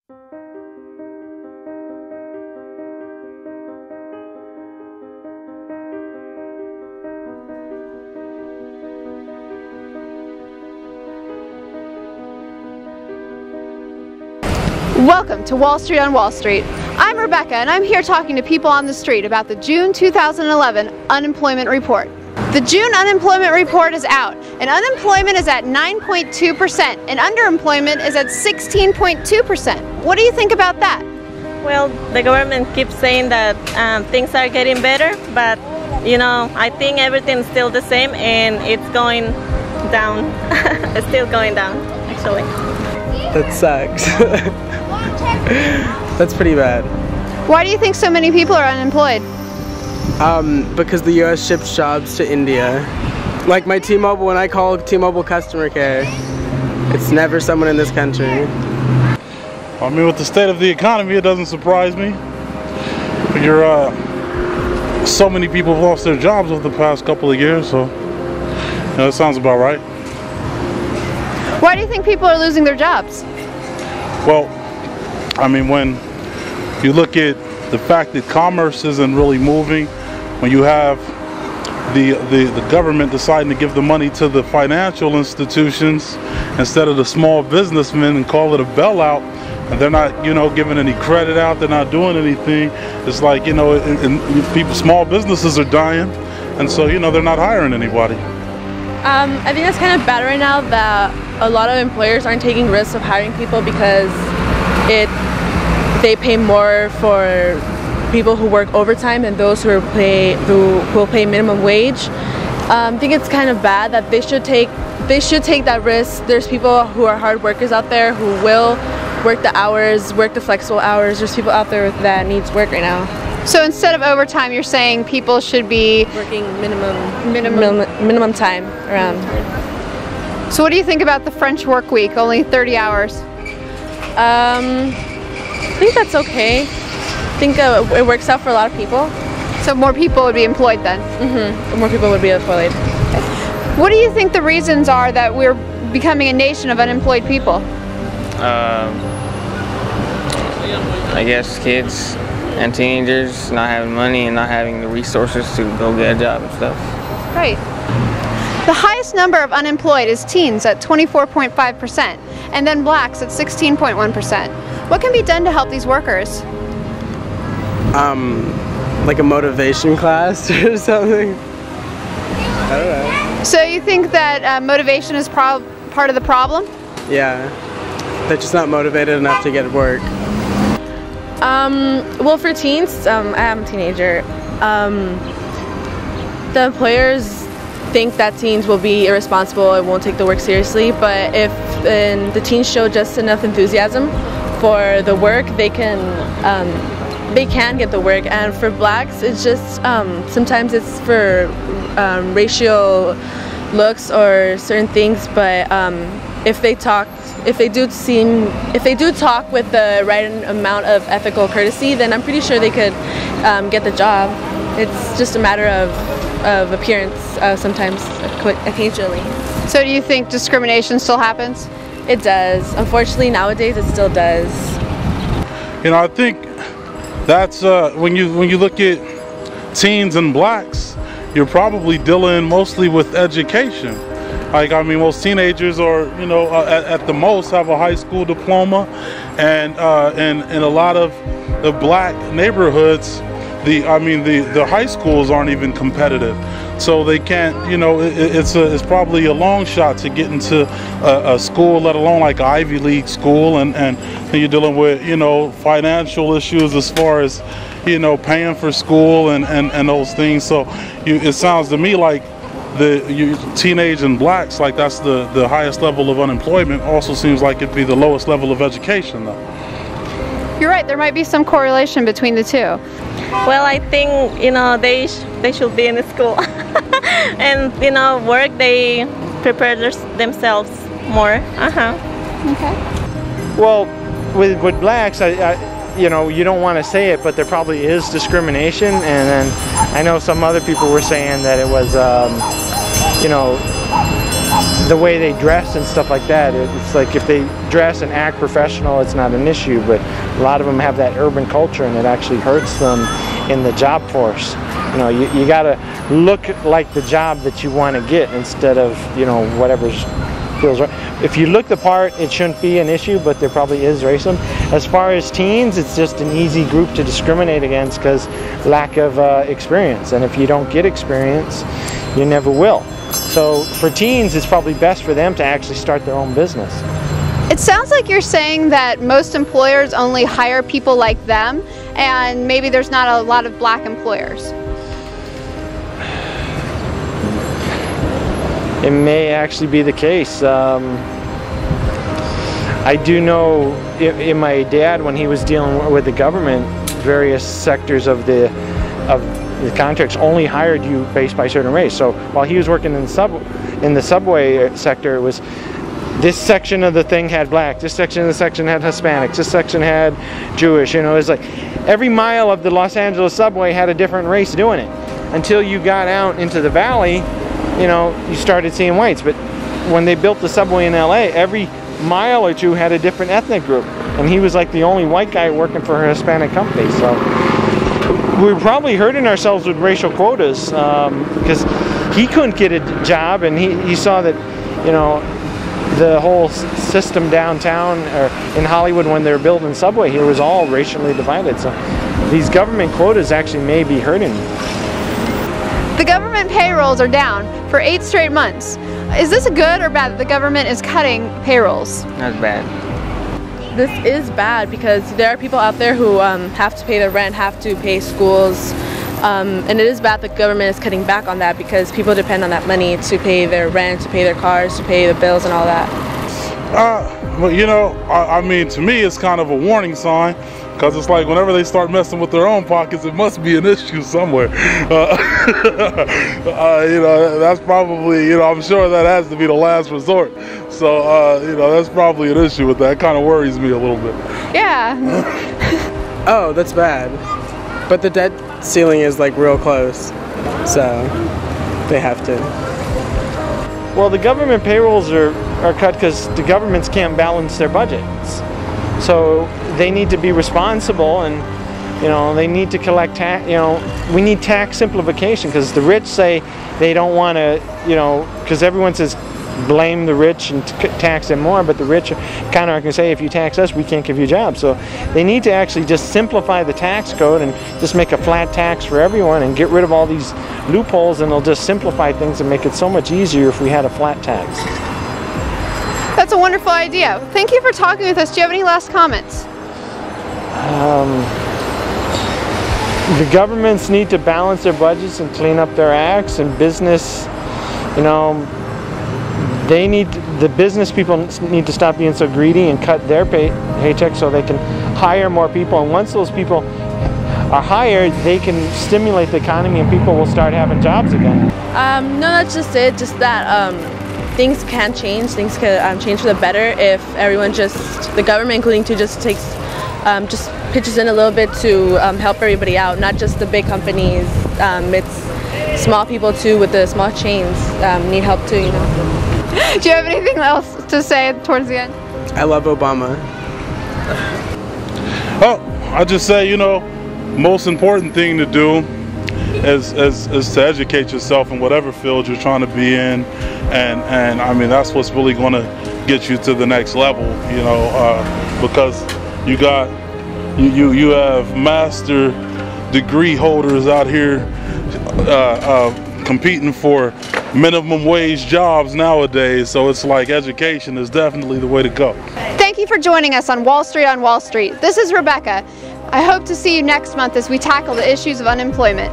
Welcome to Wall Street on Wall Street. I'm Rebecca and I'm here talking to people on the street about the June 2011 unemployment report. The June unemployment report is out and unemployment is at 9.2% and underemployment is at 16.2%. What do you think about that? Well, the government keeps saying that things are getting better, but you know, I think everything's still the same and it's going down. It's still going down, actually. That sucks. That's pretty bad. Why do you think so many people are unemployed? Because the US ships jobs to India. Like my T-Mobile, when I call T-Mobile customer care, it's never someone in this country. I mean, with the state of the economy, it doesn't surprise me. So many people have lost their jobs over the past couple of years, so that sounds about right. Why do you think people are losing their jobs? Well, I mean, when you look at the fact that commerce isn't really moving, when you have the government deciding to give the money to the financial institutions instead of the small businessmen and call it a bailout, and they're not, giving any credit out, they're not doing anything. It's like, small businesses are dying, and so, they're not hiring anybody. I think that's kind of bad right now that a lot of employers aren't taking risks of hiring people because they pay more for people who work overtime than those who will pay minimum wage. I think it's kind of bad that they should take that risk. There's people who are hard workers out there who will work the hours, work the flexible hours. There's people out there that needs work right now. So instead of overtime, you're saying people should be working minimum time around. So what do you think about the French work week, only 30 hours? I think that's okay. I think it works out for a lot of people. So more people would be employed then? Mm-hmm. More people would be employed. What do you think the reasons are that we're becoming a nation of unemployed people? I guess kids and teenagers not having money and not having the resources to go get a job and stuff. Right. The highest number of unemployed is teens at 24.5% and then blacks at 16.1%. What can be done to help these workers? Like a motivation class or something? I don't know. So you think that motivation is part of the problem? Yeah. They're just not motivated enough to get work. Well, for teens, I am a teenager. The employers think that teens will be irresponsible and won't take the work seriously, but if the teens show just enough enthusiasm for the work, they can get the work. And for blacks, it's just sometimes it's for racial looks or certain things, but if they do talk with the right amount of ethical courtesy, then I'm pretty sure they could get the job. It's just a matter of appearance sometimes, occasionally. So do you think discrimination still happens? It does. Unfortunately, nowadays it still does. I think that's when you look at teens and blacks, you're probably dealing mostly with education. Like, I mean, most teenagers are, at the most have a high school diploma, and in a lot of the black neighborhoods, the high schools aren't even competitive, so they can't. It's probably a long shot to get into a school, let alone like an Ivy League school, and you're dealing with financial issues as far as paying for school and those things. So it sounds to me like teenage and blacks, like that's the highest level of unemployment. Also seems like it'd be the lowest level of education though. You're right, there might be some correlation between the two. Well, I think they should be in the school and work. They prepare themselves more. Okay. Well, with blacks, you don't want to say it, but there probably is discrimination. And then I know some other people were saying that it was the way they dress and stuff like that. It's like if they dress and act professional, it's not an issue, but a lot of them have that urban culture and it actually hurts them in the job force. You know, you gotta look like the job that you want to get instead of, you know, whatever feels right. If you look the part, it shouldn't be an issue, but there probably is racism. As far as teens, it's just an easy group to discriminate against because lack of experience, and if you don't get experience, you never will. So for teens, it's probably best for them to actually start their own business. It sounds like you're saying that most employers only hire people like them, and maybe there's not a lot of black employers. It may actually be the case. I do know in my dad, when he was dealing with the government, various sectors of the contracts only hired you based by certain race. So while he was working in the subway sector, it was this section of the thing had black, this section of the section had Hispanics, this section had Jewish. You know, it was like every mile of the Los Angeles subway had a different race doing it. Until you got out into the valley, you know, you started seeing whites. But when they built the subway in LA, every mile or two had a different ethnic group, and he was like the only white guy working for a Hispanic company. So we're probably hurting ourselves with racial quotas because he couldn't get a job, and he saw that, you know, the whole system downtown or in Hollywood when they were building subway here was all racially divided. So these government quotas actually may be hurting. The government payrolls are down for 8 straight months. Is this good or bad that the government is cutting payrolls? That's bad. This is bad because there are people out there who have to pay their rent, have to pay schools, and it is bad that the government is cutting back on that because people depend on that money to pay their rent, to pay their cars, to pay the bills and all that. Well, you know, I mean, to me, it's kind of a warning sign, because it's like whenever they start messing with their own pockets, it must be an issue somewhere. You know, that's probably, you know, I'm sure that has to be the last resort. So, you know, that's probably an issue with that. It kind of worries me a little bit. Yeah. Oh, that's bad. But the debt ceiling is like real close, so they have to. Well, the government payrolls are cut because the governments can't balance their budgets. So they need to be responsible, and, you know, they need to collect tax. You know, we need tax simplification because the rich say they don't want to, you know, because everyone says blame the rich and tax them more, but the rich kind of can say, if you tax us, we can't give you jobs. So they need to actually just simplify the tax code and just make a flat tax for everyone and get rid of all these loopholes, and they'll just simplify things and make it so much easier if we had a flat tax. That's a wonderful idea. Thank you for talking with us. Do you have any last comments? The governments need to balance their budgets and clean up their acts, and business, you know, the business people need to stop being so greedy and cut their paychecks so they can hire more people. And once those people are hired, they can stimulate the economy and people will start having jobs again. No, that's just it. Just that things can change. Things can change for the better if everyone the government including too, just pitches in a little bit to help everybody out, not just the big companies. It's small people too, with the small chains need help too, you know. Do you have anything else to say towards the end? I love Obama. Oh, I just say, you know, most important thing to do is to educate yourself in whatever field you're trying to be in, and I mean, that's what's really going to get you to the next level, you know, because you have master degree holders out here competing for minimum wage jobs nowadays, so it's like education is definitely the way to go. Thank you for joining us on Wall Street on Wall Street. This is Rebecca. I hope to see you next month as we tackle the issues of unemployment.